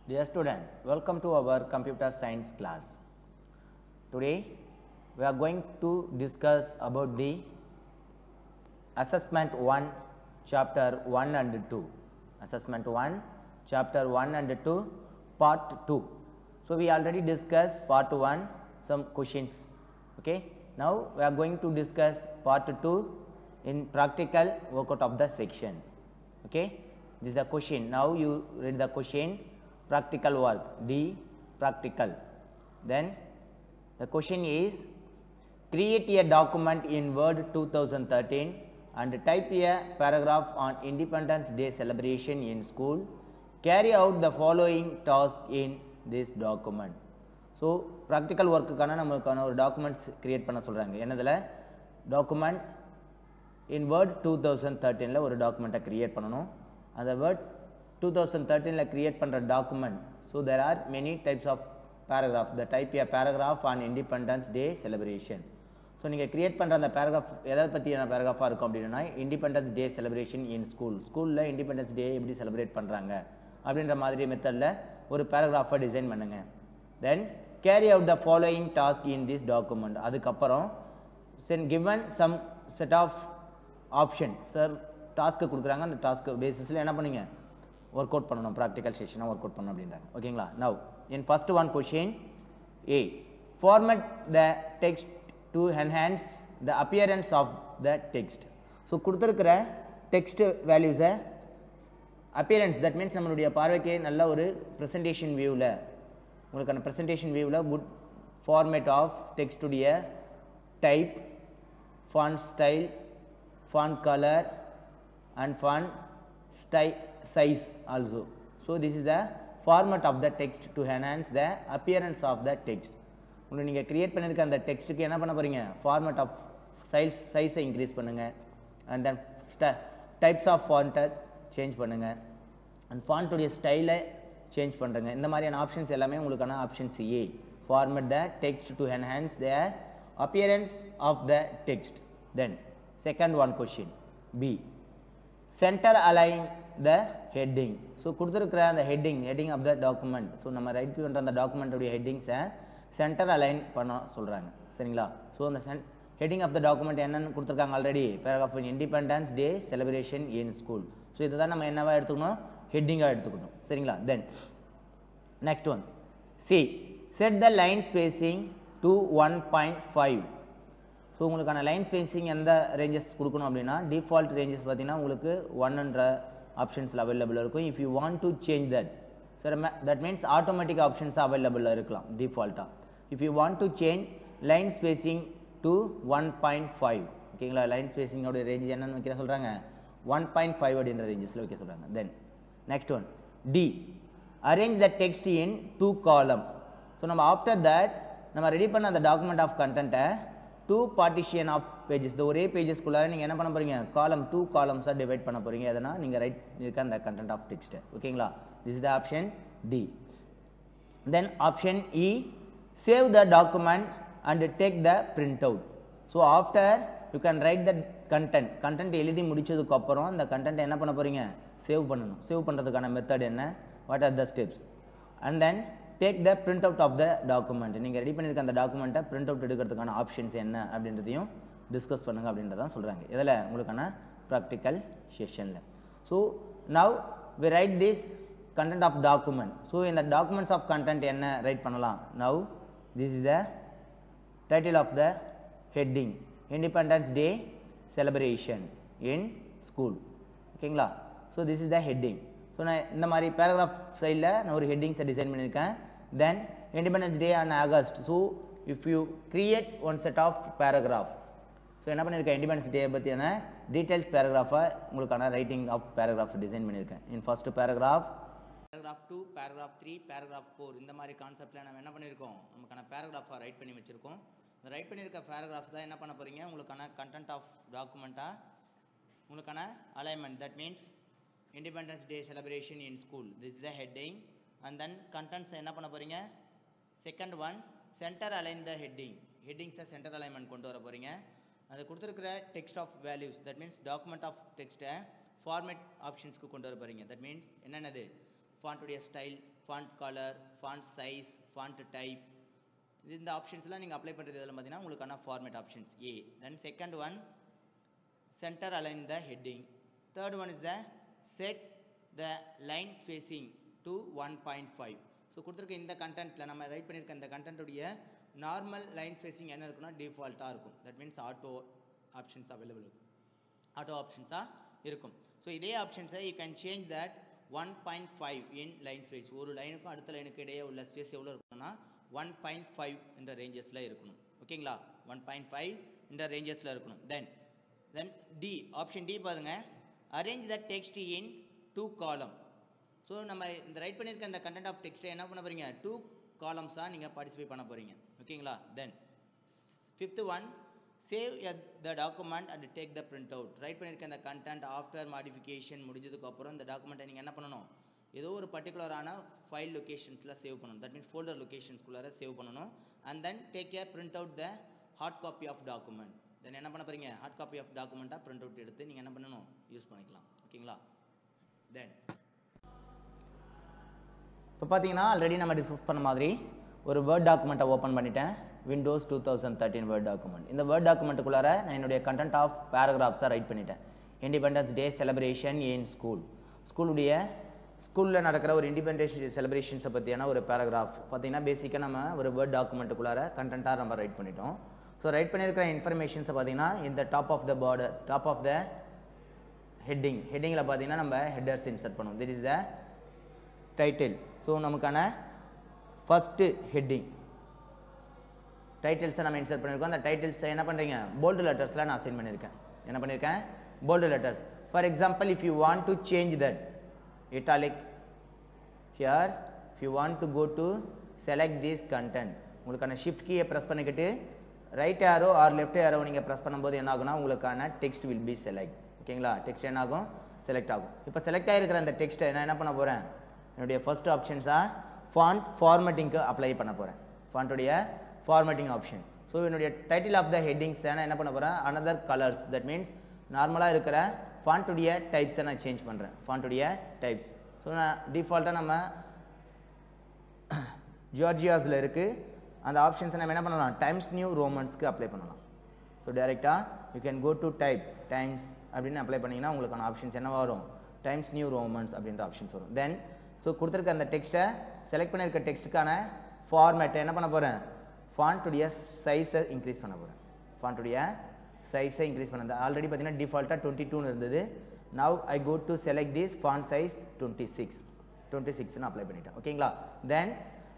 Dear student, welcome to our computer science class. Today we are going to discuss about the assessment 1 chapter 1 and 2. Assessment 1 chapter 1 and 2 part 2. So we already discussed part 1 some questions. Okay. Now we are going to discuss part 2 in practical workout of the section. Okay. This is the question. Now you read the question. Practical work, D practical. Then the question is, create a document in Word 2013 and type a paragraph on Independence Day celebration in school. Carry out the following task in this document. So practical work கான நமக்கான ஒரு documents create பண்ண சொல்றாங்க. என்னதுல document இன் Word 2013ல ஒரு டாக்குமெண்ட்டை create பண்ணணும். அந்த Word 2013ல create பண்ற document. So there are many types of paragraph. The type a paragraph on Independence Day celebration. So நீங்க கிரியேட் பண்ற அந்த paragraph எதை பத்தியான paragraphா இருக்கும் அப்படினா Independence Day celebration in school. ஸ்கூல்ல Independence Day எப்படி செலிப்ரேட் பண்றாங்க அப்படின்ற மாதிரி மெத்தட்ல ஒரு paragraphை டிசைன் பண்ணுங்க. Then carry out the following task in this document. அதுக்கு அப்புறம் given some set of options. Sir task கொடுக்குறாங்க, அந்த டாஸ்க் பேசிஸ்ல என்ன பண்ணுங்க work out பண்ணணும், practical session work out பண்ணணும் அப்படின்றாங்க. ஓகேங்களா? Now in first one question A, format the text to enhance the appearance of the text. So கொடுத்திருக்கிற text values appearance, that means நம்மளுடைய பார்வைக்கு நல்ல ஒரு presentation viewல உங்களுக்கான presentation viewல good format of text உடைய type, font style, font color and font size also. So this is the format of the text to enhance the appearance of the text. உங்களுக்கு நீங்க create பண்ணிருக்க அந்த டெக்ஸ்ட்க்கு என்ன பண்ண போறீங்க, format of size increase பண்ணுங்க, and then types of font change பண்ணுங்க, and font உடைய ஸ்டைல சேஞ்ச் பண்றங்க. இந்த மாதிரியான ஆப்ஷன்ஸ் எல்லாமே உங்களுக்கான options A, format the text to enhance the appearance of the text. Then second one question B, center align the heading. So கொடுத்திருக்கிற அந்த heading of the document. So நம்ம right பண்ற அந்த டாக்குமெண்ட் உடைய ஹெட்டிங்ஸை சென்டர் அலைன் பண்ண சொல்றாங்க. சரிங்களா? So அந்த heading of the document என்னன்னு கொடுத்திருக்காங்க already, paragraph on Independence Day celebration in school. So இதுதான் நம்ம என்னவா எடுத்துக்கணும், ஹெட்டிங்கா எடுத்துக்கணும். சரிங்களா? Then next one C, set the line spacing to 1.5. So உங்களுக்கான லைன் ஸ்பேசிங் எந்த ரேஞ்சஸ் கொடுக்கணும் அப்படின்னா டிஃபால்ட் ரேஞ்சஸ் பார்த்தீங்கன்னா உங்களுக்கு 100 ஆப்ஷன்ஸில் அவைலபிள் இருக்கும். If you want to change that, சரி, தட் மீன்ஸ் ஆட்டோமேட்டிக் ஆப்ஷன்ஸ் அவைலபிளாக இருக்கலாம் டிஃபால்ட்டாக. If you want to change line spacing to 1.5, ஓகேங்களா? லைன் ஸ்பேசிங்கோட ரேஞ்ச் என்னன்னு வைக்க சொல்கிறாங்க, 1.5 அப்படின்ற ரேஞ்சஸில் வைக்க சொல்கிறாங்க. Then next one D, arrange the text in 2 column. So நம்ம ஆஃப்டர் தட் நம்ம ரெடி பண்ண அந்த டாக்குமெண்ட் ஆஃப் கண்டென்ட்டை 2 partition of pages, இந்த ஒரே பேஜஸ்க்குள்ளார நீங்கள் என்ன பண்ண போறீங்க, காலம் 2 columns டிவைட் பண்ண போறீங்க. எதனா நீங்கள் ரைட் இருக்க அந்த கண்டென்ட் ஆஃப் டெக்ஸ்ட். ஓகேங்களா? This is the option D. Then option E, save the document and take the print out. So after you can write the content எழுதி முடிச்சதுக்கு அப்புறம் அந்த கண்டென்ட் என்ன பண்ண போறீங்க, சேவ் பண்ணணும். சேவ் பண்ணுறதுக்கான மெத்தட் என்ன, what are the steps, and then take the print out of the document. நீங்கள் ரெடி பண்ணியிருக்க அந்த டாக்குமெண்ட்டை பிரிண்ட் அவுட் எடுக்கிறதுக்கான ஆப்ஷன்ஸ் என்ன அப்படின்றதையும் டிஸ்கஸ் பண்ணுங்க அப்படின்றதான் சொல்கிறாங்க. இதில் உங்களுக்கான ப்ராக்டிக்கல் செஷனில். So now we write this content of document. So இந்த டாக்குமெண்ட்ஸ் ஆஃப் கண்டென்ட் என்ன ரைட் பண்ணலாம். Now this is the title of the heading, Independence Day celebration in school. ஓகேங்களா? So this is the heading. So நான் இந்த மாதிரி paragraph சைடில் நான் ஒரு ஹெட்டிங்ஸை டிசைன் பண்ணியிருக்கேன். Then Independence Day on August. So if you create one set of paragraph, so என்ன பண்ணியிருக்கேன், இண்டிபெண்டன்ஸ் டே பற்றியான டீட்டெயில்ஸ் பேராகிராஃபை உங்களுக்கான ரைட்டிங் ஆஃப் பேராகிராஃப் டிசைன் பண்ணியிருக்கேன். In first paragraph 2, paragraph 3, paragraph 4 இந்த மாதிரி கான்செப்டில் நம்ம என்ன பண்ணியிருக்கோம், நமக்கான பேராகிராஃபை ரைட் பண்ணி வச்சுருக்கோம். இந்த ரைட் பண்ணியிருக்க பேராகிராஃப் தான் என்ன பண்ண போகிறீங்க, உங்களுக்கான கண்டென்ட் ஆஃப் டாக்குமெண்ட்டாக உங்களுக்கான alignment. That means Independence Day celebration in school. This is the heading, and then contents என்ன பண்ண போறீங்க, second one center align the heading. Headings center alignment கொண்டு வர போறீங்க. அது கொடுத்திருக்கிற text of values, that means document of text format options க்கு கொண்டு வர போறீங்க. That means என்னன்னது, font உடைய style, font color, font size, font type. இந்த ஆப்ஷன்ஸ்லாம் நீங்கள் அப்ளை பண்ணுறது இதில் பார்த்தீங்கன்னா உங்களுக்கான format options A. Then second one center align the heading. Third one is the set the line spacing to 1.5. So கொடுத்துருக்க இந்த கண்டென்ட்டில் நம்ம ரைட் பண்ணியிருக்க இந்த கண்டென்ட்டுடைய நார்மல் லைன் ஸ்பேசிங் என்ன இருக்குன்னா டிஃபால்ட்டாக இருக்கும். That means auto options available இருக்கும், ஆட்டோ ஆப்ஷன்ஸாக இருக்கும். ஸோ இதே ஆப்ஷன்ஸை you can change that 1.5 in line space. ஒரு லைனுக்கும் அடுத்த லைனுக்கு இடையே உள்ள ஸ்பேஸ் எவ்வளோ இருக்கணும்னா 1.5 என்ற ரேஞ்சஸில் இருக்கணும். ஓகேங்களா, 1.5 என்ற ரேஞ்சஸில் இருக்கணும். தென் டி ஆப்ஷன் டி பாருங்க, அரேஞ்ச் த டெக்ஸ்ட் இன் 2 காலம். ஸோ நம்ம இந்த ரைட் பண்ணியிருக்க இந்த கண்டென்ட் ஆஃப் டெக்ஸ்ட்டை என்ன பண்ண போகிறீங்க 2 காலம்ஸாக நீங்கள் பார்ட்டிசிபேட் பண்ண போகிறீங்க. ஓகேங்களா. Then fifth one save the document and take the print out. Right பண்ணியிருக்க இந்த கண்டென்ட் ஆஃப்டர் மாடிஃபிகேஷன் முடிஞ்சதுக்கப்புறம் இந்த டாக்குமெண்ட்டை நீங்கள் என்ன பண்ணணும், ஏதோ ஒரு பர்டிகுலரான ஃபைல் லொக்கேஷன்ஸில் சேவ் பண்ணணும். தட் மீன்ஸ் ஃபோல்டர் லொக்கேஷன்ஸ்குள்ளார சேவ் பண்ணணும். And then take a print out the hard copy of document. Then என்ன பண்ண போகிறீங்க, ஹார்ட் காப்பி ஆஃப் டாக்குமெண்ட்டாக பிரிண்ட் அவுட் எடுத்து நீங்கள் என்ன பண்ணணும், யூஸ் பண்ணிக்கலாம். ஓகேங்களா. தென் இப்போ பார்த்தீங்கன்னா ஆல்ரெடி நம்ம டிஸ்கஸ் பண்ண மாதிரி ஒரு வேர்ட் டாக்குமெண்ட்டை ஓப்பன் பண்ணிட்டேன். Windows 2013 word document. இந்த வேர்ட் டாக்குமெண்ட்டுக்குள்ளார நான் என்னுடைய கண்டென்ட் ஆஃப் பேராகிராஃப்ஸாக ரைட் பண்ணிட்டேன். Independence Day celebration in school. ஸ்கூலில் நடக்கிற ஒரு இண்டிபெண்டன்ஸ் டே செலிப்ரேஷன்ஸை பற்றியான ஒரு பேராகிராஃப் பார்த்தீங்கன்னா பேசிக்காக நம்ம ஒரு வேர்ட் டாக்குமெண்ட்டுக்குள்ளார கண்டென்ட்டாக நம்ம ரைட் பண்ணிட்டோம். ஸோ ரைட் பண்ணியிருக்கிற இன்ஃபர்மேஷன்ஸை பார்த்தீங்கன்னா இந்த டாப் ஆஃப் த ஹெட்டிங்கில் பார்த்தீங்கன்னா நம்ம ஹெட்டர்ஸ் இன்சர்ட் பண்ணுவோம். This is the title. So நமக்கான ஃபஸ்ட்டு ஹெட்டிங் டைட்டில்ஸை நம்ம இன்சர்ட் பண்ணியிருக்கோம். அந்த டைட்டில்ஸை என்ன பண்ணுறீங்க, போல்டு லெட்டர்ஸில் நான் அசைன் பண்ணியிருக்கேன். என்ன பண்ணியிருக்கேன், bold letters. For example, if you want to change that italic here, if you want to go to select this content, உங்களுக்கான shift key press பண்ணிக்கிட்டு right arrow or left arrow நீங்க press பண்ணும்போது என்ன ஆகும்னா உங்களுக்கான text will be select. ஓகேங்களா, text என்ன ஆகும், செலக்ட் ஆகும். இப்போ செலக்ட் ஆகிருக்கிற அந்த டெக்ஸ்ட்டை நான் என்ன பண்ண போகிறேன், என்னுடைய ஃபர்ஸ்ட் ஆப்ஷன்ஸாக ஃபாண்ட் ஃபார்மேட்டிங்க்கு அப்ளை பண்ண போகிறேன். ஃபாண்ட்டுடைய ஃபார்மேட்டிங் ஆப்ஷன். ஸோ என்னுடைய டைட்டில் ஆஃப் த ஹெட்டிங்ஸை நான் என்ன பண்ண போகிறேன், அனதர் கலர்ஸ். தட் மீன்ஸ் நார்மலாக இருக்கிற ஃபாண்ட்டுடைய டைப்ஸை நான் சேஞ்ச் பண்ணுறேன். ஃபாண்ட்டுடைய டைப்ஸ். ஸோ நான் டிஃபால்ட்டாக நம்ம ஜார்ஜியாஸில் இருக்குது அந்த ஆப்ஷன்ஸை நம்ம என்ன பண்ணலாம், டைம்ஸ் நியூ ரோமன்ஸ்க்கு அப்ளை பண்ணலாம். ஸோ டைரெக்டாக you can go to type Times அப்படின்னு அப்ளை பண்ணிங்கன்னா உங்களுக்கான ஆப்ஷன்ஸ் என்ன வரும், டைம்ஸ் நியூ ரோமன்ஸ் அப்படின்ற ஆப்ஷன்ஸ் வரும். தென் ஸோ கொடுத்துருக்க அந்த டெக்ஸ்ட்டை செலக்ட் பண்ணியிருக்க டெக்ஸ்ட்டுக்கான ஃபார்மேட்டை என்ன பண்ண போகிறேன், ஃபாண்ட்டுடைய சைஸை இன்க்ரீஸ் பண்ண போகிறேன். ஃபாண்ட்டுடைய சைஸை இன்க்ரீஸ் பண்ணது ஆல்ரெடி பார்த்தீங்கன்னா டிஃபால்ட்டாக 22 இருந்தது. Now I go to select this font size 26 apply பண்ணிட்டேன். ஓகேங்களா. தென்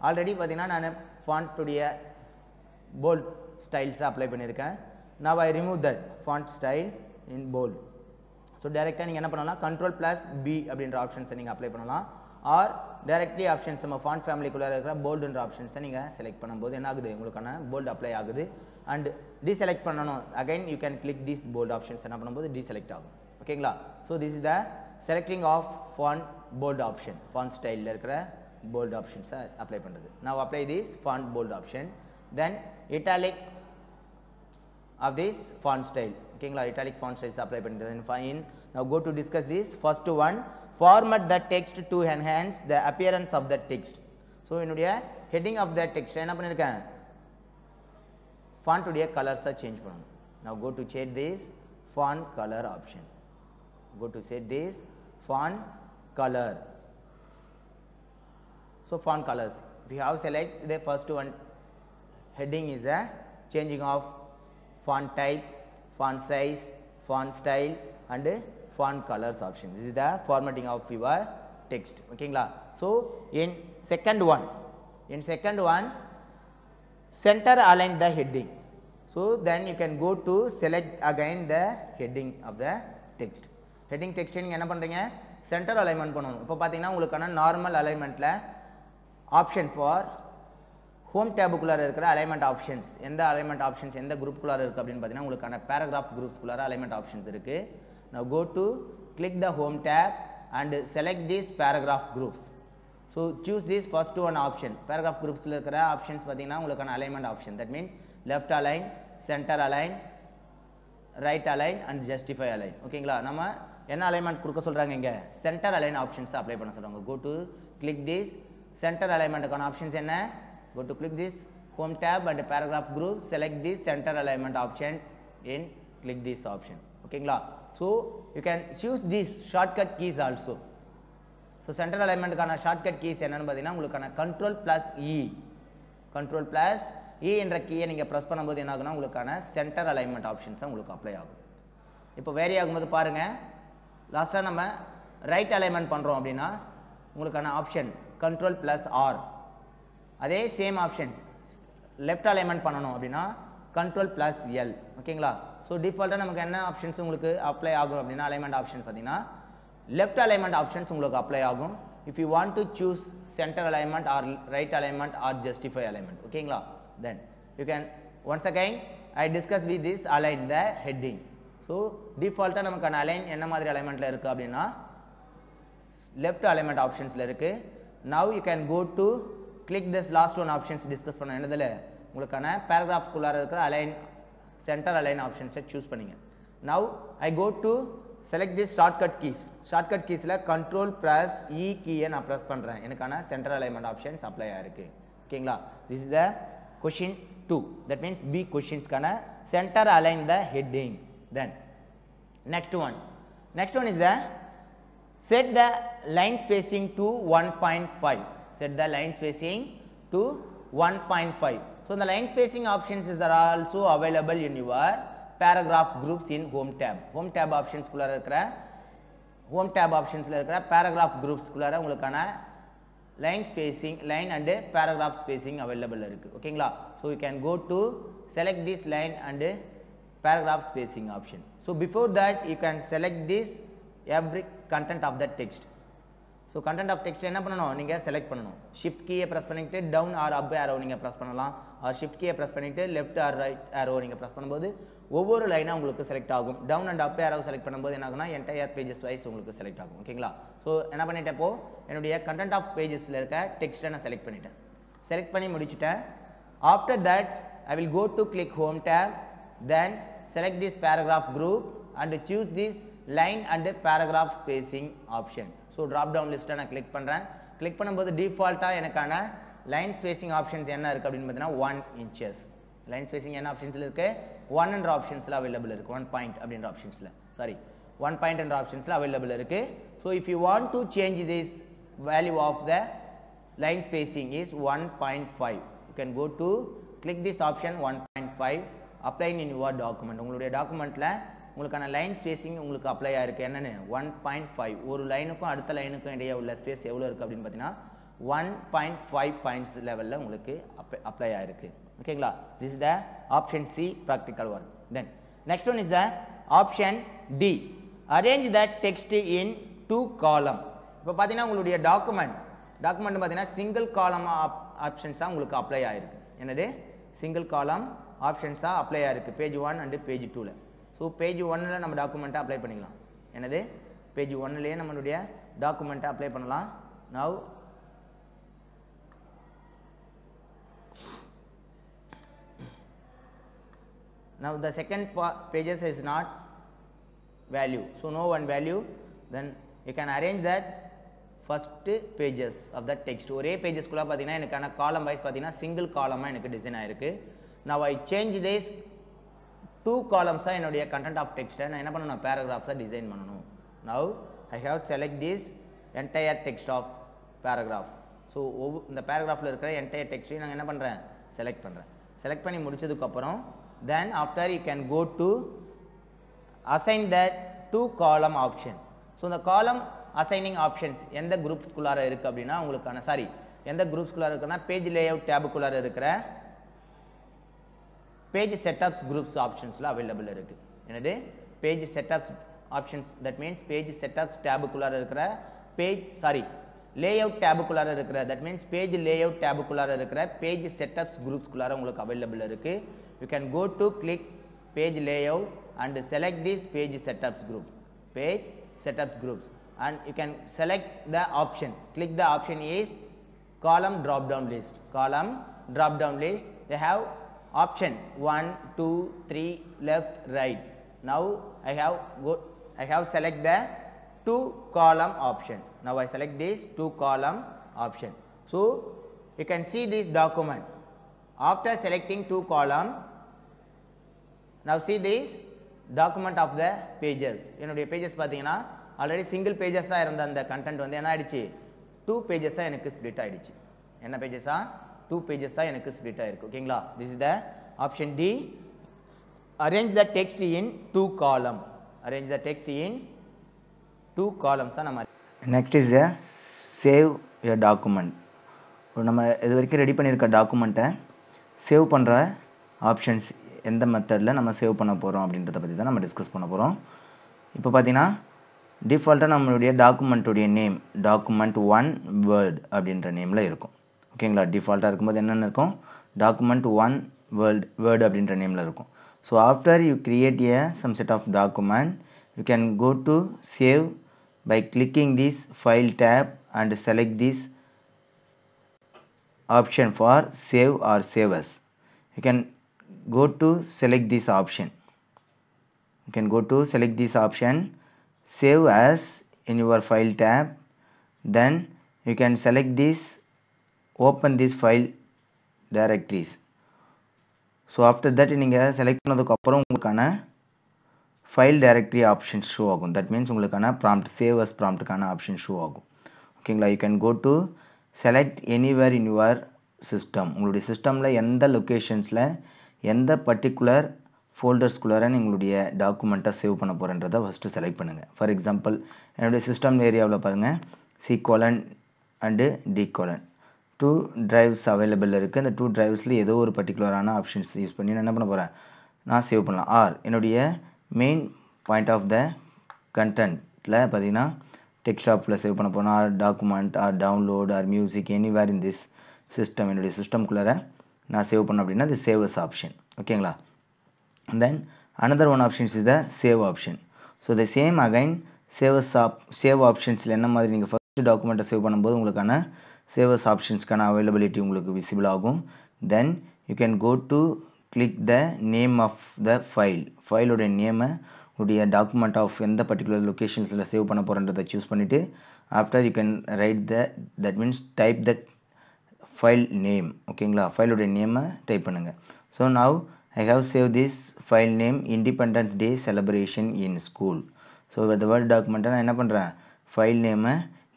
ஆல்ரெடி பார்த்தீங்கன்னா நான் ஃபாண்ட்டுடைய போல்ட் ஸ்டைல்ஸை அப்ளை பண்ணியிருக்கேன். Now I remove that font style in bold. So டைரெக்டாக நீங்கள் என்ன பண்ணலாம், Ctrl+B அப்படின்ற ஆப்ஷன்ஸை நீங்கள் அப்ளை பண்ணலாம். ஆர் டைரக்ட்லி ஆப்ஷன்ஸ் நம்ம ஃபாண்ட் ஃபேமிலிக்குள்ளே இருக்கிற போல்டுன்ற ஆப்ஷன்ஸை நீங்கள் செலக்ட் பண்ணும்போது என்ன ஆகுது, உங்களுக்கான போல்டு அப்ளை ஆகுது. அண்ட் டீசெலக்ட் பண்ணணும், again you can click this bold options என்ன பண்ணும்போது டீசெலக்ட் ஆகும். ஓகேங்களா. So this is the selecting of font bold option. Font ஸ்டைலில் இருக்கிற போல்டு ஆப்ஷன்ஸை அப்ளை பண்ணுறது. Now apply this font bold option. Then italics of this font style. ஓகேங்களா, italic font styles apply பண்ணுறது. fine. Now go to discuss this first one, format the text to enhance the appearance of the text. So என்னுடைய heading of the text என்ன பண்ணியிருக்கேன், font உடைய கலர்ஸை change பண்ணணும். Now go to change this font color option. Go to set this font color. So font colors, we have select the first one. Heading is a changing of font type, font size, font style and font colors option. This is the formatting of your text. Okay, so in second one center align the heading. So then you can go to select again the heading of the text. Heading text நீங்க என்ன பண்றீங்க, center alignment பண்ணணும். இப்போ பாத்தீங்கன்னா உங்களுக்கான normal அலைன்மெண்ட்ல option for home டேபுக்குள்ளார இருக்கிற alignment options, எந்த alignment options எந்த குரூப்புக்குள்ளார இருக்குது அப்படின்னு பார்த்தீங்கன்னா உங்களுக்கான பேராகிராஃப் குரூப்ஸ்குள்ளார அலைன்மெண்ட் ஆப்ஷன்ஸ் இருக்குது. Now go to click the home tab and select these paragraph groups. So choose this first one option. Paragraph groupsல இருக்கிற ஆப்ஷன்ஸ் பார்த்தீங்கன்னா உங்களுக்கான alignment option. That means left align, center align, right align and justify align. ஓகேங்களா, நம்ம என்ன alignment கொடுக்க சொல்கிறாங்க, இங்கே centre align options apply பண்ண சொல்கிறாங்க. Go to click this center alignment options enna, go to click this home tab and paragraph group, select this center alignment option and click this option. Okay la. So you can choose these shortcut keys also. So center alignment kana shortcut keys enna pathina ungalukana control plus E, control plus E என்ற கீயை நீங்க press பண்ணும்போது என்ன ஆகும்னா உங்களுக்கான centre alignment options உங்களுக்கு apply ஆகும். இப்போ வேரி ஆகும்போது பாருங்க, லாஸ்டா நம்ம ரைட் அலைன்மெண்ட் பண்றோம் அப்படின்னா உங்களுக்கான ஆப்ஷன் கண்ட்ரோல் பிளஸ் ஆர். அதே சேம் ஆப்ஷன்ஸ் லெஃப்ட் அலைன்மெண்ட் பண்ணணும் அப்படின்னா கண்ட்ரோல் பிளஸ் எல். ஓகேங்களா? ஸோ டிஃபால்ட்டாக நமக்கு என்ன ஆப்ஷன்ஸ் உங்களுக்கு அப்ளை ஆகும் அப்படின்னா அலைன்மெண்ட் ஆப்ஷன் பார்த்தீங்கன்னா லெஃப்ட் அலைன்மெண்ட் ஆப்ஷன்ஸ் உங்களுக்கு அப்ளை ஆகும். If you want to choose centre alignment or right alignment or justify alignment. ஓகேங்களா? Then you can once again I discuss with this align the heading. So default நமக்கான align என்ன மாதிரி alignmentல இருக்கு அப்படின்னா left alignment optionsல இருக்கு. Now you can go to click this last one options discuss பண்ண என்னதுல உங்களுக்கான paragraph குள்ளார இருக்கிற align center align options choose பண்ணீங்க. Now I go to select this shortcut keys. Shortcut keysல control plus E key நான் press பண்றேன். எனக்கான center alignment options apply ஆயிருக்கு. ஓகேங்களா? This is the question 2. That means B questions kana center align the heading. Then next one is the set the line spacing to 1.5. Set the line spacing to 1.5. So the line spacing options are also available in your paragraph groups in home tab. Home tab options குள்ளார இருக்கிற home tab optionsல இருக்கிற paragraph groups குள்ளார உங்களுக்கான line spacing, line and paragraph spacing available இருக்கு. ஓகேங்களா? So you can go to select this line and paragraph spacing option. So before that you can select this every content of the text. So content of text என்ன பண்ணணும், நீங்க select பண்ணணும். shift key press பண்ணிட்டு down or up arrow நீங்க press பண்ணலாம், or shift key press பண்ணிட்டு left or right arrow நீங்க press பண்ணும்போது ஒவ்வொரு லைனா உங்களுக்கு செலக்ட் ஆகும். down and up arrow select பண்ணும்போது என்ன ஆகும்னா entire pages wise உங்களுக்கு செலக்ட் ஆகும். ஓகேங்களா? சோ என்ன பண்ணிட்டேன், இப்போ என்னுடைய content of pagesல இருக்க text நான் செலக்ட் பண்ணிட்டேன். செலக்ட் பண்ணி முடிச்சிட்டேன். after that I will go to click home tab, then select this paragraph group and choose this line and paragraph spacing option. So drop down list நான் click பண்றேன். click பண்ணும்போது டிஃபால்ட்டா எனக்கான line spacing options என்ன இருக்கு அப்படினு பார்த்தீங்கன்னா 1 inches. line spacing என்ன ஆப்ஷன்ஸ்ல இருக்கு, 1 என்ற ஆப்ஷன்ஸ்ல அவைலபிள் இருக்கு. 1 பாயிண்ட் அப்படின்ற ஆப்ஷன்ஸ்ல, சாரி 1 பாயிண்ட் என்ற ஆப்ஷன்ஸ்ல அவைலபிள் இருக்கு. So if you want to change this value of the line spacing is 1.5, you can go to click this option 1.5, apply in your document. உங்களுடைய டாக்குமெண்ட்ல உங்களுக்கான line spacing உங்களுக்கு apply ஆயிருக்கு. என்னன்னு 1.5. ஒரு லைனுக்கும் அடுத்த லைனுக்கும் இடையே உள்ள ஸ்பேஸ் எவ்வளவு இருக்கு அப்படின்னு பார்த்தீங்கன்னா 1.5 பாயிண்ட்ஸ் லெவல்ல உங்களுக்கு அப்ளை ஆயிருக்கு. ஓகேங்களா? this is the option C practical one. Then next one is the option D, arrange the text in 2 column. இப்போ பார்த்தீங்கன்னா உங்களுடைய டாக்குமெண்ட் பார்த்தீங்கன்னா சிங்கிள் காலம் ஆப்ஷன்ஸா உங்களுக்கு அப்ளை ஆயிருக்கு. என்னது சிங்கிள் காலம் ஆப்ஷன்ஸா அப்ளை ஆயிருக்கு பேஜ் 1 அண்ட் பேஜ் 2ல. ஸோ பேஜ் 1ல நம்ம டாக்குமெண்ட்டை அப்ளை பண்ணிக்கலாம். என்னது பேஜ் 1லயே நம்மளுடைய டாக்குமெண்ட்டை அப்ளை பண்ணலாம். Now the second pages is not value, so no one value, then you can arrange that first pages of the text. ஒரே pages குள்ள பாத்தீங்கன்னா எனக்கான column wise பாத்தீங்கன்னா single column எனக்கு டிசைன் ஆயிருக்கு. now I change this 2 columns என்னுடைய content of text நான் என்ன பண்ணனும், paragraphs டிசைன் பண்ணனும். now I have select this entire text of paragraph. so இந்த paragraphல இருக்கிற entire text நான் என்ன பண்றேன், select பண்றேன். select பண்ணி முடிச்சதுக்கு அப்புறம் then after you can go to assign that 2 column option. so the column assigning options எந்த groups குள்ளார இருக்கு அப்படினா உங்களுக்கான எந்த groups குள்ளார இருக்குனா page layout tab குள்ளார இருக்கிற page setups groups optionsல available இருக்கு. என்னது page setups options, that means page setups tab குள்ளார இருக்கிற layout tab குள்ளார இருக்கிற, that means page layout tab குள்ளார இருக்கிற page setups groups குள்ளார உங்களுக்கு available இருக்கு. you can go to click page layout and select this page setups groups and you can select the option. click the option is column drop down list. they have option 1 2 3 left right. now I have select the 2 column option. now I select this 2 column option. So you can see this document. After selecting 2 column, now see this document of the pages. என்னுடைய pages பாத்தீங்கன்னா already single pages இருந்த அந்த content வந்து என்ன ஆயிடுச்சு 2 pages எனக்கு split ஆயிடுச்சு. என்ன pages 2 pages எனக்கு split ஆயிருக்கு. ஓகேங்களா? This is the option D. Arrange the text in 2 column. Arrange the text in 2 columns. Next is the save a document. நம்ம இது வரைக்கும் ரெடி பண்ணியிருக்க டாக்குமெண்ட்டை சேவ் பண்ணுற ஆப்ஷன்ஸ் எந்த மெத்தடில் நம்ம சேவ் பண்ண போகிறோம் அப்படின்றத பற்றி தான் நம்ம டிஸ்கஸ் பண்ண போகிறோம். இப்போ பார்த்தீங்கன்னா டிஃபால்ட்டாக நம்மளுடைய டாக்குமெண்ட்டுடைய நேம் document1 word அப்படின்ற நேமில் இருக்கும். ஓகேங்களா? டிஃபால்ட்டாக இருக்கும்போது என்னென்ன இருக்கும் document1 word அப்படின்ற நேமில் இருக்கும். So after you create some set of document, you can go to save by clicking this file tab and select this option for save or save as. You can go to select this option. You can go to select this option, save as in your file tab. Then you can select this, open this file directories. So after that நீங்க select பண்ணதுக்கு அப்புறம் உங்களுக்கான file directory options show ஆகும். That means உங்களுக்கான prompt save as prompt கான option show ஆகும். ஓகேங்களா? You can go to select anywhere in your system. உங்களுடைய சிஸ்டமில் எந்த லொக்கேஷன்ஸில் எந்த பர்டிகுலர் ஃபோல்டர்ஸ்குள்ளார உங்களுடைய டாக்குமெண்ட்டை சேவ் பண்ண போகிறன்றதை ஃபஸ்ட்டு செலக்ட் பண்ணுங்கள். ஃபார் எக்ஸாம்பிள் என்னுடைய சிஸ்டம் ஏரியாவில் பாருங்கள் C:, and D:. 2 drives available இருக்குது. அந்த 2 drivesல ஏதோ ஒரு பர்டிகுலரான ஆப்ஷன்ஸ் யூஸ் பண்ணி நான் என்ன பண்ண போகிறேன் நான் சேவ் பண்ணலாம். ஆர் என்னுடைய மெயின் பாயிண்ட் ஆஃப் த கண்டென்ட்டில் பார்த்தீங்கன்னா டெக்ஸ்டாப்பில் சேவ் பண்ண போனால் or document or download or music anywhere in this system என்னுடைய சிஸ்டம்குள்ளார நான் சேவ் பண்ண அப்படின்னா இது சேவ் அஸ் ஆப்ஷன். ஓகேங்களா? Then another one options is the save option. So the same again save ஆப்ஷன்ஸில் என்ன மாதிரி நீங்கள் ஃபஸ்ட்டு டாக்குமெண்ட்டை சேவ் பண்ணும்போது உங்களுக்கான சேவ் அஸ் ஆப்ஷன்ஸ்க்கான அவைலபிலிட்டி உங்களுக்கு விசிபிள் ஆகும். Then you can go to click the name of the ஃபைலோடைய நேமை உடைய டாக்குமெண்ட் ஆஃப் எந்த பர்டிகுலர் லொக்கேஷன்ஸில் சேவ் பண்ண போகிறன்றதை சூஸ் பண்ணிவிட்டு after you can write that means type that file name. ஓகேங்களா? ஃபைலோடைய நேமை டைப் பண்ணுங்கள். So now I have save this file name Independence Day celebration in school. So இந்த வேர்ட் டாக்குமெண்ட்டை நான் என்ன பண்ணுறேன் ஃபைல் நேமை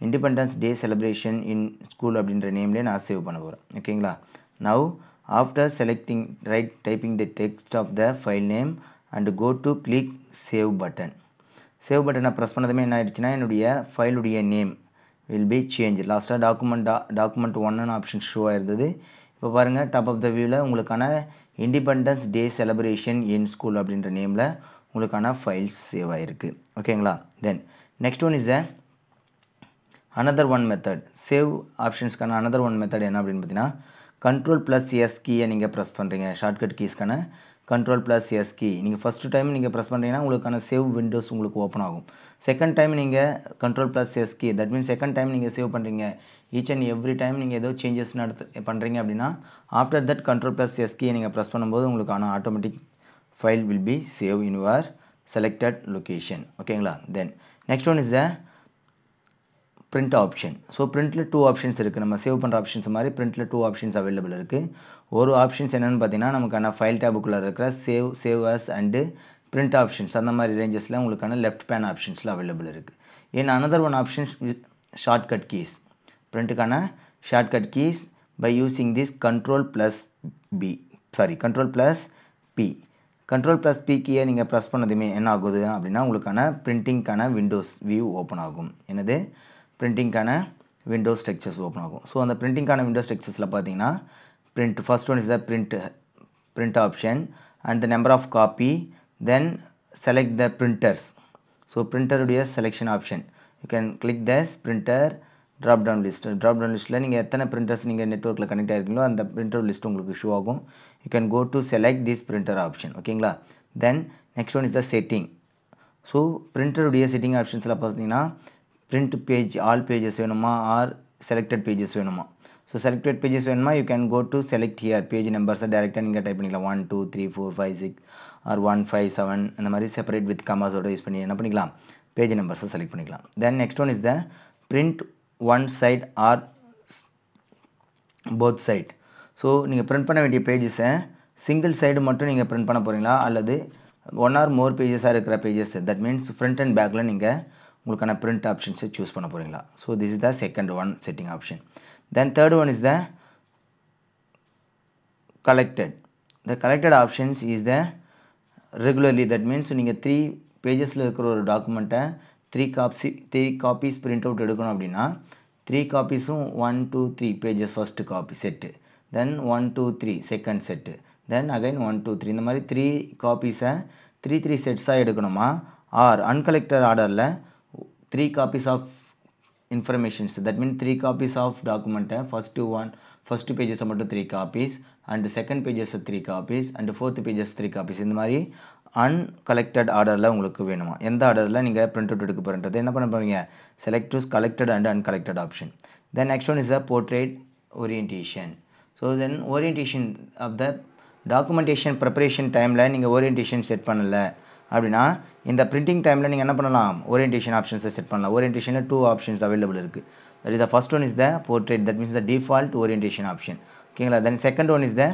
Independence Day celebration in school அப்படின்ற நேம்லேயே நான் சேவ் பண்ண போகிறேன். ஓகேங்களா? Now after selecting typing the text of the file name and go to click save button. Save பட்டனை ப்ரெஸ் பண்ணதுமே என்ன ஆயிடுச்சுன்னா என்னுடைய ஃபைலுடைய நேம் will be changed. லாஸ்ட்டாக டாக்குமெண்ட் 1 ஆப்ஷன் ஷோ ஆயிருந்தது. இப்போ பாருங்கள் டாப் ஆஃப் த வியூவில் உங்களுக்கான Independence Day celebration in school அப்படின்ற நேமில் உங்களுக்கான ஃபைல்ஸ் சேவ் ஆகிருக்கு. ஓகேங்களா? Then next one is another one method. Save ஆப்ஷன்ஸ்க்கான another one மெத்தட் என்ன அப்படின்னு பார்த்தீங்கன்னா Ctrl+S கீயை நீங்கள் ப்ரெஸ் பண்ணுறீங்க. ஷார்ட்கட் கீஸ்க்கான Ctrl+S கீ நீங்கள் ஃபஸ்ட்டு டைம் நீங்கள் ப்ரெஸ் பண்ணுறீங்கன்னா உங்களுக்கான சேவ் விண்டோஸ் உங்களுக்கு ஓப்பன் ஆகும். செகண்ட் டைம் நீங்கள் Ctrl+S key that means second time நீங்கள் சேவ் பண்ணுறீங்க ஈச் அண்ட் எவ்ரி டைம் நீங்கள் ஏதோ சேஞ்சஸ் பண்ணுறீங்க அப்படின்னா ஆஃப்டர் தட் Ctrl+S கீயை நீங்கள் ப்ரெஸ் பண்ணும்போது உங்களுக்கான automatic file will be save in your selected location. ஓகேங்களா? Then next one is the print option. So பிரிண்ட்டில் 2 ஆப்ஷன்ஸ் இருக்குது. நம்ம சேவ் பண்ணுற ஆப்ஷன்ஸ் மாதிரி பிரிண்ட்டில் 2 ஆப்ஷன்ஸ் அவைலபிள் இருக்குது. ஒரு ஆப்ஷன்ஸ் என்னென்னு பார்த்தீங்கன்னா நமக்கான ஃபைல் டேபுக்குள்ளே இருக்கிற save as and print options அந்த மாதிரி ரேஞ்சஸில் உங்களுக்கான லெஃப்ட் பேன் ஆப்ஷன்ஸில் அவைலபிள் இருக்குது. And another one option shortcut keys. பிரிண்ட்டுக்கான shortcut keys by using this Ctrl+P. Ctrl+P கீயை நீங்கள் ப்ரெஸ் பண்ணதுமே என்ன ஆகுது அப்படின்னா உங்களுக்கான பிரிண்டிங்கான விண்டோஸ் வியூ ஓப்பன் ஆகும். என்னது பிரிண்டிங்கான விண்டோஸ் ஸ்ட்ரக்சர்ஸ் ஓப்பன் ஆகும். ஸோ அந்த பிரிண்டிங்கான விண்டோஸ் ஸ்ட்ரக்சர்ஸில் பார்த்தீங்கன்னா print, first one is the print option and the number of copy, then select the printers. So printer உடைய selection option, you can click this printer drop down list. Drop down listல நீங்க எத்தனை printers நீங்க நெட்வொர்க்ல connect ஆயிருக்கீங்களோ அந்த printer list உங்களுக்கு show ஆகும். You can go to select this printer option. ஓகேங்களா? Then next one is the setting. So printer உடைய setting optionsல பார்த்தீங்கன்னா print page all pages வேணுமா or selected pages வேணுமா. ஸோ செலக்டட் பேஜஸ் வேணுமா you can go to select here page நம்பர்ஸை டேரெக்டாக நீங்கள் type பண்ணிக்கலாம் 1 2 3 4 5 6 ஆர் 1 5 7 அந்த மாதிரி செப்பரேட் வித் கமாஸோட யூஸ் பண்ணி என்ன பண்ணிக்கலாம் பேஜ் நம்பர்ஸை செலக்ட் பண்ணிக்கலாம். Then next one is the print one side or both side. So நீங்கள் பிரிண்ட் பண்ண வேண்டிய பேஜஸை சிங்கிள் சைடு மட்டும் நீங்கள் பிரிண்ட் பண்ண போகிறீங்களா அல்லது ஒன் ஆர் மோர் பேஜஸாக இருக்கிற pages, that means front and பேக்கில் நீங்கள் உங்களுக்கான பிரிண்ட் ஆப்ஷன்ஸை சூஸ் பண்ண போகிறீங்களா. So this is the second one setting option. Then third one is the collected. The collected options is the regularly, that means நீங்கள் 3 பேஜஸில் இருக்கிற ஒரு டாக்குமெண்ட்டை 3 copies பிரிண்ட் அவுட் எடுக்கணும் அப்படின்னா 3 காப்பீஸும் 1 2 3 பேஜஸ் ஃபர்ஸ்ட் காப்பி செட்டு, தென் 1 2 3 second set, then again 1 2 3 இந்த மாதிரி 3 காப்பீஸை 3 செட்ஸாக எடுக்கணுமா, R uncollected ஆர்டரில் 3 copies of informations, that means 3 copies of document, first pages மட்டும் 3 copies and second pages 3 copies and fourth pages 3 copies. இந்த மாதிரி uncollected ஆர்டரில் உங்களுக்கு வேணுமா, எந்த ஆர்டரில் நீங்கள் பிரிண்ட் அவுட் எடுக்க போகிறன்றது என்ன பண்ண போகிறீங்க, select to collected and uncollected option. Then next one is the portrait orientation. So then orientation of the documentation preparation timeல நீங்கள் orientation செட் பண்ணல அப்படின்னா இந்த பிரிண்டிங் டைமில் நீங்கள் என்ன பண்ணலாம், ஓரியன்டேஷன் ஆப்ஷன்ஸை செட் பண்ணலாம். ஓரியன்டேஷனில் 2 ஆப்ஷன்ஸ் அவைலபிள் இருக்குது. That is the first one is the portrait, that means the default orientation option. ஓகேங்களா. Then second one is the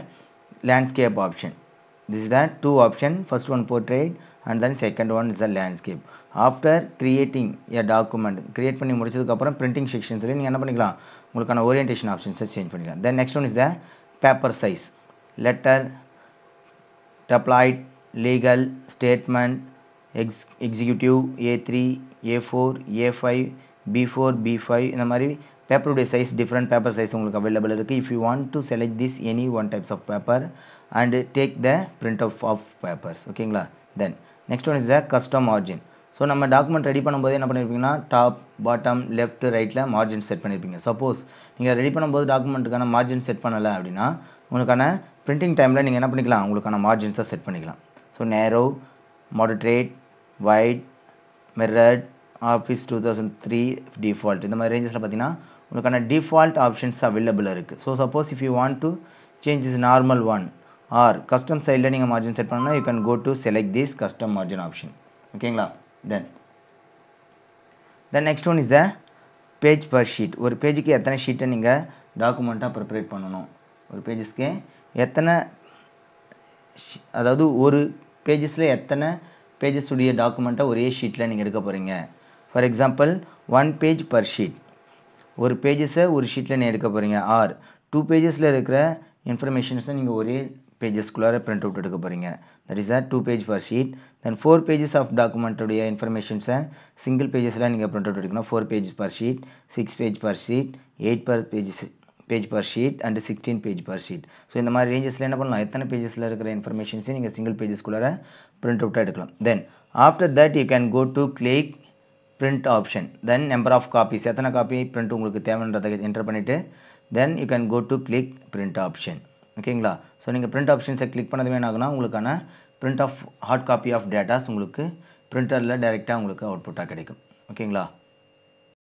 landscape option. This is the 2 option, first one portrait and then second one is the landscape. After creating a document, create பண்ணி முடிச்சதுக்கப்புறம் printing செக்ஷன்ஸில் நீங்கள் என்ன பண்ணிக்கலாம், உங்களுக்கான orientation ஆப்ஷன்ஸை change பண்ணிக்கலாம். Then next one is the paper size, letter, tabloid, legal, statement, executive, A3, A4, A5, B4, B5 இந்த மாதிரி பேப்பருடைய சைஸ் டிஃப்ரெண்ட் பேப்பர் சைஸ் உங்களுக்கு அவைலபிள் இருக்குது. If you want to select this any one types of paper and take the print of papers. ஓகேங்களா. Then next one is the custom margin. So நம்ம document ready பண்ணும்போது என்ன பண்ணியிருப்பீங்கன்னா top, bottom, left, ரைட்டில் margin set பண்ணியிருப்பீங்க. Suppose நீங்கள் ready பண்ணும்போது டாக்குமெண்ட்டுக்கான margin set பண்ணலை அப்படின்னா உங்களுக்கான பிரிண்டிங் டைமில் நீங்கள் என்ன பண்ணிக்கலாம், உங்களுக்கான மார்ஜின்ஸை செட் பண்ணிக்கலாம். ஸோ நேரோ, moderate, wide, mirrored, office 2003 default இந்த மாதிரி ரேஞ்சஸில் பார்த்தீங்கன்னா உங்களுக்கான டிஃபால்ட் ஆப்ஷன்ஸ் அவைலபிள் இருக்குது. So suppose if you want to change is normal one or custom சைடில் நீங்கள் மார்ஜின் செட் பண்ணால் you can go to select this custom margin option. ஓகேங்களா. Then next one is the page per sheet. ஒரு பேஜுக்கு எத்தனை ஷீட்டை நீங்கள் டாக்குமெண்ட்டாக ப்ரிப்பரேட் பண்ணணும், ஒரு பேஜஸ்க்கு எத்தனை, அதாவது ஒரு பேஜஸில் எத்தனை பேஜஸ் உடைய டாக்குமெண்ட்டை ஒரே ஷீட்டில் நீங்கள் எடுக்க போகிறீங்க. For example 1 page per sheet, ஒரு பேஜஸை ஒரு ஷீட்டில் நீங்கள் எடுக்க போகிறீங்க. ஆர் 2 பேஜஸில் இருக்கிற இன்ஃபர்மேஷன்ஸை நீங்கள் ஒரே பேஜஸ்குள்ளார பிரிண்ட் அவுட் எடுக்க போகிறீங்க. That is the 2 page per sheet. Then 4 pages of டாக்குமெண்ட்டுடைய இன்ஃபர்மேஷன்ஸை சிங்கிள் பேஜஸில் நீங்கள் பிரிண்ட் அவுட் எடுக்கணும். 4 page per sheet, 6 page per sheet, 8 page per sheet and 16 page per sheet. So இந்த மாதிரி ரேஞ்சஸில் என்ன பண்ணலாம், எத்தனை பேஜஸில் இருக்கிற இன்ஃபர்மேஷன்ஸை நீங்கள் சிங்கிள் பேஜஸ்குள்ளார பிரிண்ட் அவுட்டாக எடுக்கலாம். Then after that you can go to click print option. Then number of copies, எத்தனை காப்பி பிரிண்ட் உங்களுக்கு தேவைன்றதை என்டர் பண்ணிவிட்டு then you can go to click print option. ஓகேங்களா. ஸோ நீங்கள் பிரிண்ட் ஆப்ஷன்ஸை கிளிக் பண்ணது வேணாகுனா உங்களுக்கான print of hard copy of datas உங்களுக்கு பிரிண்டரில் டைரெக்டாக உங்களுக்கு அவுட்புட்டாக கிடைக்கும். ஓகேங்களா.